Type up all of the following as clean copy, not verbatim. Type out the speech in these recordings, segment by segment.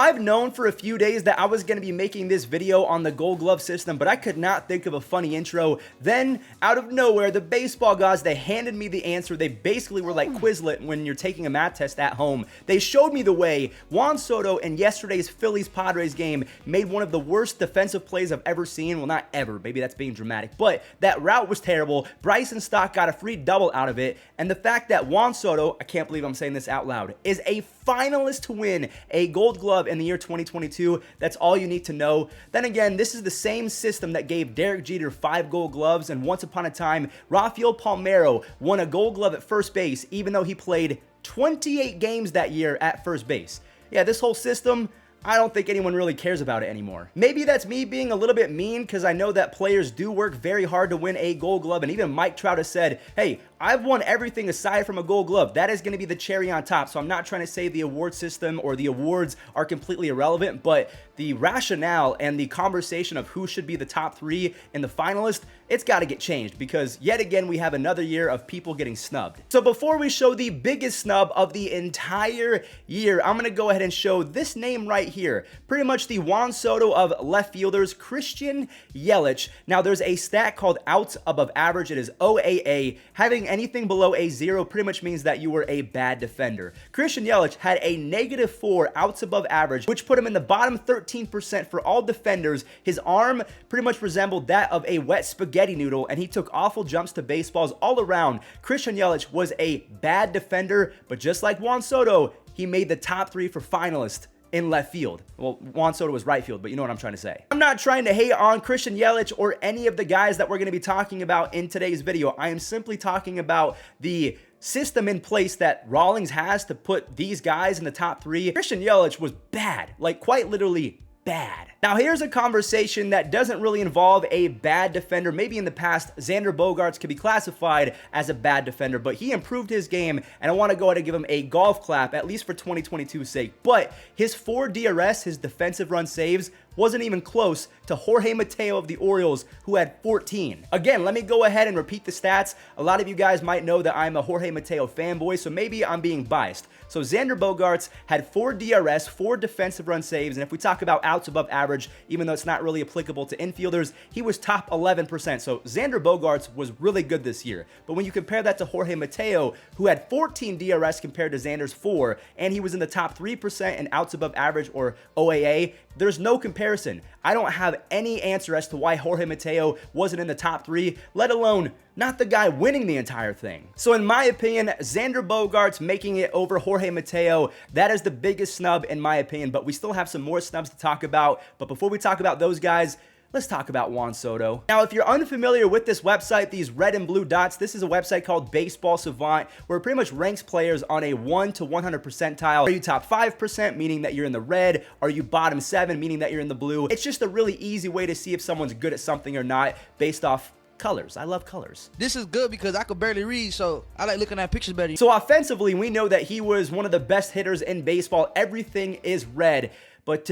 I've known for a few days that I was going to be making this video on the Gold Glove system, but I could not think of a funny intro. Then, out of nowhere, the baseball gods, they handed me the answer. They basically were like Quizlet when you're taking a math test at home. They showed me the way. Juan Soto in yesterday's Phillies-Padres game made one of the worst defensive plays I've ever seen. Well, not ever. Maybe that's being dramatic. But that route was terrible. Bryson Stott got a free double out of it. And the fact that Juan Soto, I can't believe I'm saying this out loud, is a finalist to win a Gold Glove in the year 2022. That's all you need to know. Then again, this is the same system that gave Derek Jeter 5 Gold Gloves, and once upon a time, Rafael Palmeiro won a Gold Glove at first base, even though he played 28 games that year at first base. Yeah, this whole system, I don't think anyone really cares about it anymore. Maybe that's me being a little bit mean, because I know that players do work very hard to win a Gold Glove, and even Mike Trout has said, hey, I've won everything aside from a Gold Glove. That is going to be the cherry on top. So I'm not trying to say the award system or the awards are completely irrelevant, but the rationale and the conversation of who should be the top 3 in the finalist, it's got to get changed, because yet again, we have another year of people getting snubbed. So before we show the biggest snub of the entire year, I'm going to go ahead and show this name right here. Pretty much the Juan Soto of left fielders, Christian Yelich. Now there's a stat called outs above average. It is OAA. Having anything below a 0 pretty much means that you were a bad defender. Christian Yelich had a -4 outs above average, which put him in the bottom 13% for all defenders. His arm pretty much resembled that of a wet spaghetti noodle, and he took awful jumps to baseballs all around. Christian Yelich was a bad defender, but just like Juan Soto, he made the top 3 for finalists in left field. Well, Juan Soto was right field, but you know what I'm trying to say. I'm not trying to hate on Christian Yelich or any of the guys that we're going to be talking about in today's video. I am simply talking about the system in place that Rawlings has to put these guys in the top 3. Christian Yelich was bad, like quite literally bad. Now here's a conversation that doesn't really involve a bad defender. Maybe in the past, Xander Bogaerts could be classified as a bad defender, but he improved his game, and I want to go ahead and give him a golf clap, at least for 2022's sake. But his 4 DRS, his defensive run saves, wasn't even close to Jorge Mateo of the Orioles, who had 14. Again, let me go ahead and repeat the stats. A lot of you guys might know that I'm a Jorge Mateo fanboy, so maybe I'm being biased. So Xander Bogaerts had 4 DRS, 4 defensive run saves, and if we talk about outs above average, even though it's not really applicable to infielders, he was top 11%. So Xander Bogaerts was really good this year. But when you compare that to Jorge Mateo, who had 14 DRS compared to Xander's 4, and he was in the top 3% in outs above average or OAA, there's no comparison. I don't have any answer as to why Jorge Mateo wasn't in the top 3, let alone not the guy winning the entire thing. So in my opinion, Xander Bogaerts making it over Jorge Mateo, that is the biggest snub in my opinion, but we still have some more snubs to talk about. But before we talk about those guys, let's talk about Juan Soto. Now, if you're unfamiliar with this website, these red and blue dots, this is a website called Baseball Savant, where it pretty much ranks players on a 1 to 100 percentile. Are you top 5%, meaning that you're in the red? Are you bottom 7, meaning that you're in the blue? It's just a really easy way to see if someone's good at something or not based off colors. I love colors. This is good because I could barely read, so I like looking at pictures better. So offensively, we know that he was one of the best hitters in baseball. Everything is red, but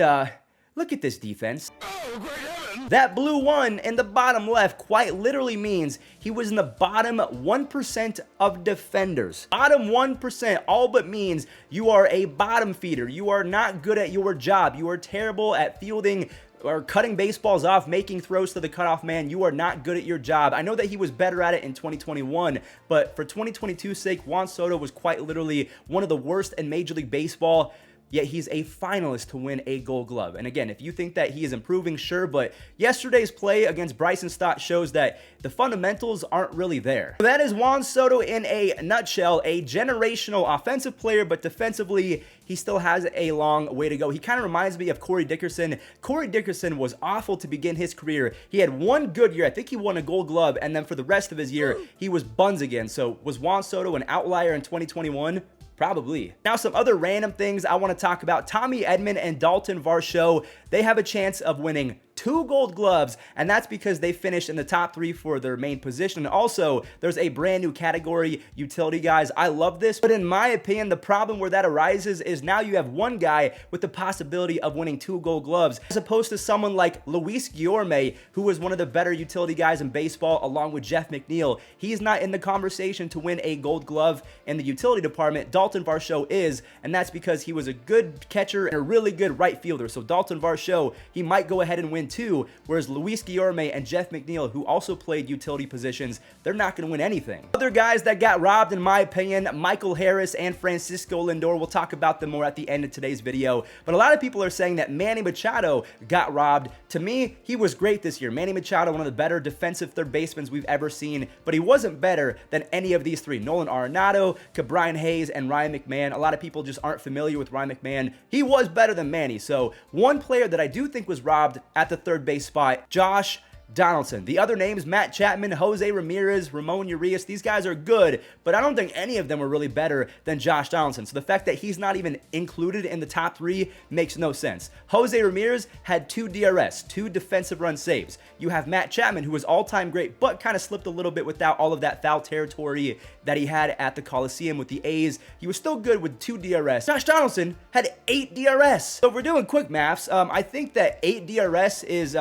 look at this defense. Oh, great heaven. That blue 1 in the bottom left quite literally means he was in the bottom 1% of defenders. Bottom 1% all but means you are a bottom feeder. You are not good at your job. You are terrible at fielding or cutting baseballs off, making throws to the cutoff man. You are not good at your job. I know that he was better at it in 2021, but for 2022's sake, Juan Soto was quite literally one of the worst in Major League Baseball. Yet he's a finalist to win a Gold Glove. And again, if you think that he is improving, sure, but yesterday's play against Bryson Stott shows that the fundamentals aren't really there. So that is Juan Soto in a nutshell, a generational offensive player, but defensively, he still has a long way to go. He kind of reminds me of Corey Dickerson. Corey Dickerson was awful to begin his career. He had one good year. I think he won a Gold Glove, and then for the rest of his year, he was buns again. So was Juan Soto an outlier in 2021? Probably. Now, some other random things I want to talk about. Tommy Edman and Dalton Varsho, they have a chance of winning 2 gold gloves, and that's because they finished in the top 3 for their main position. And also, there's a brand new category, utility guys. I love this, but in my opinion, the problem where that arises is now you have one guy with the possibility of winning 2 gold gloves, as opposed to someone like Luis Guillorme, who was one of the better utility guys in baseball, along with Jeff McNeil. He's not in the conversation to win a gold glove in the utility department. Dalton Varsho is, and that's because he was a good catcher and a really good right fielder. So Dalton Varsho, he might go ahead and win 2, whereas Luis Guillorme and Jeff McNeil, who also played utility positions, they're not going to win anything. Other guys that got robbed, in my opinion, Michael Harris and Francisco Lindor. We'll talk about them more at the end of today's video, but a lot of people are saying that Manny Machado got robbed. To me, he was great this year. Manny Machado, one of the better defensive third basemen we've ever seen, but he wasn't better than any of these 3, Nolan Arenado, Brian Hayes, and Ryan McMahon. A lot of people just aren't familiar with Ryan McMahon. He was better than Manny. So one player that I do think was robbed at the third base spot, Josh Donaldson. The other names, Matt Chapman, Jose Ramirez, Ramon Urias, these guys are good, but I don't think any of them are really better than Josh Donaldson. So the fact that he's not even included in the top 3 makes no sense. Jose Ramirez had 2 DRS, 2 defensive run saves. You have Matt Chapman, who was all-time great, but kind of slipped a little bit without all of that foul territory that he had at the Coliseum with the A's. He was still good with 2 DRS. Josh Donaldson had 8 DRS. So if we're doing quick maths, I think that 8 DRS is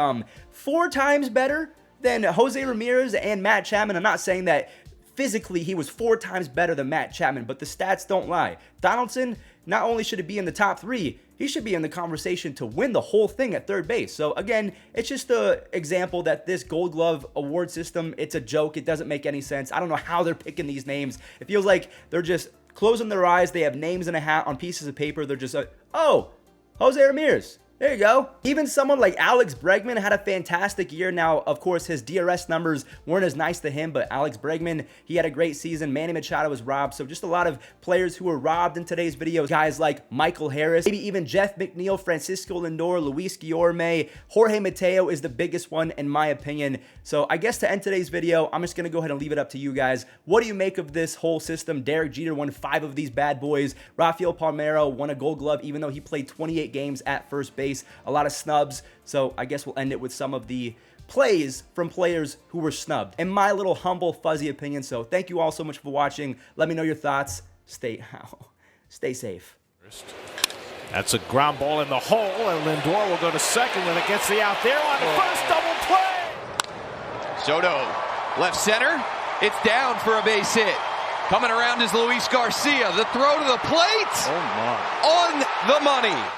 4 times better than Jose Ramirez and Matt Chapman. I'm not saying that physically he was 4 times better than Matt Chapman, but the stats don't lie. Donaldson, not only should he be in the top 3, he should be in the conversation to win the whole thing at third base. So again, it's just an example that this Gold Glove award system, it's a joke. It doesn't make any sense. I don't know how they're picking these names. It feels like they're just closing their eyes. They have names in a hat on pieces of paper. They're just like, oh, Jose Ramirez. There you go. Even someone like Alex Bregman had a fantastic year. Now, of course, his DRS numbers weren't as nice to him, but Alex Bregman, he had a great season. Manny Machado was robbed. So just a lot of players who were robbed in today's video. Guys like Michael Harris, maybe even Jeff McNeil, Francisco Lindor, Luis Guillorme, Jorge Mateo is the biggest one in my opinion. So I guess to end today's video, I'm just going to go ahead and leave it up to you guys. What do you make of this whole system? Derek Jeter won 5 of these bad boys. Rafael Palmeiro won a Gold Glove, even though he played 28 games at first base. A lot of snubs. So I guess we'll end it with some of the plays from players who were snubbed, in my little humble fuzzy opinion. So thank you all so much for watching. Let me know your thoughts. Stay safe. That's a ground ball in the hole, and Lindor will go to second when it gets the out there on the first double play. Soto, left center. It's down for a base hit. Coming around is Luis Garcia. The throw to the plate. Oh my. On the money.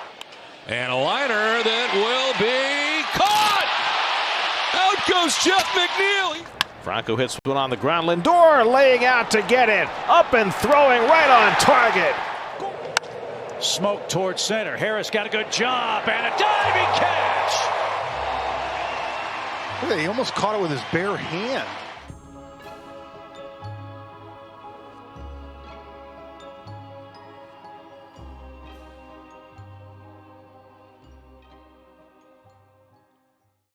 And a liner that will be caught! Out goes Jeff McNeil! Franco hits one on the ground. Lindor laying out to get it. Up and throwing right on target. Smoke towards center. Harris got a good job and a diving catch! Look at that, he almost caught it with his bare hand.